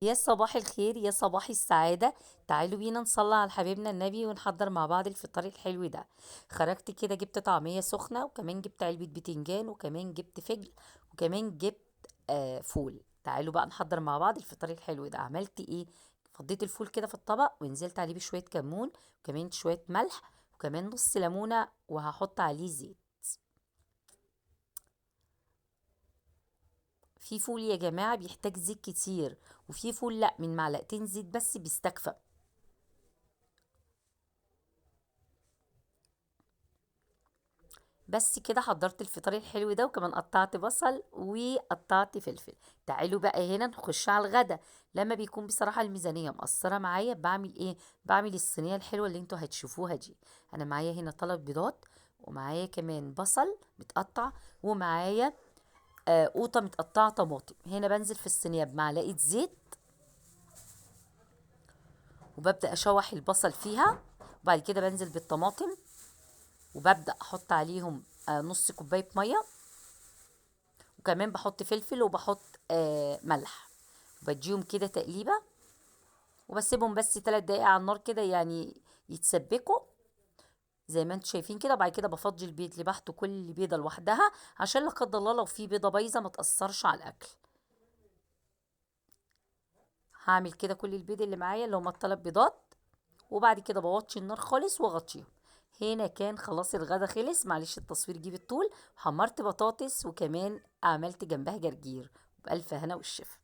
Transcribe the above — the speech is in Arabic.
يا صباح الخير يا صباح السعادة. تعالوا بينا نصلي على حبيبنا النبي ونحضر مع بعض الفطار الحلو ده. خرجت كده جبت طعمية سخنة، وكمان جبت علبة بتنجان، وكمان جبت فجل، وكمان جبت فول. تعالوا بقى نحضر مع بعض الفطار الحلو ده. عملت ايه؟ فضيت الفول كده في الطبق ونزلت عليه بشوية كمون، وكمان شوية ملح، وكمان نص ليمونة، وهحط عليه زيت. في فول يا جماعة بيحتاج زيت كتير، وفي فول لأ، من معلقتين زيت بس بيستكفى. بس كده حضرت الفطار الحلو ده، وكمان قطعت بصل وقطعت فلفل. تعالوا بقى هنا نخش على الغدا. لما بيكون بصراحة الميزانية مقصرة معايا بعمل ايه؟ بعمل الصينية الحلوة اللي انتوا هتشوفوها دي. انا معايا هنا 3 بيضات، ومعايا كمان بصل متقطع، ومعايا قوطة متقطعة طماطم. هنا بنزل في الصينية بمعلقة زيت، وببدأ اشوح البصل فيها، وبعد كده بنزل بالطماطم، وببدأ احط عليهم نص كوباية مية، وكمان بحط فلفل، وبحط ملح، وبديهم كده تقليبة، وبسيبهم بس 3 دقايق على النار كده يعني يتسبكوا زي ما انتم شايفين كده. وبعد كده بفضي البيض اللي بحته كل بيضة لوحدها، عشان لا قدر الله لو في بيضة بايظة ما تأثرش على الأكل. هعمل كده كل البيض اللي معايا اللي هما ال3 بيضات، وبعد كده بوطي النار خالص واغطيهم. هنا كان خلاص الغدا خلص، معلش التصوير جه بالطول. حمرت بطاطس، وكمان عملت جنبها جرجير، بألف هنا والشفا.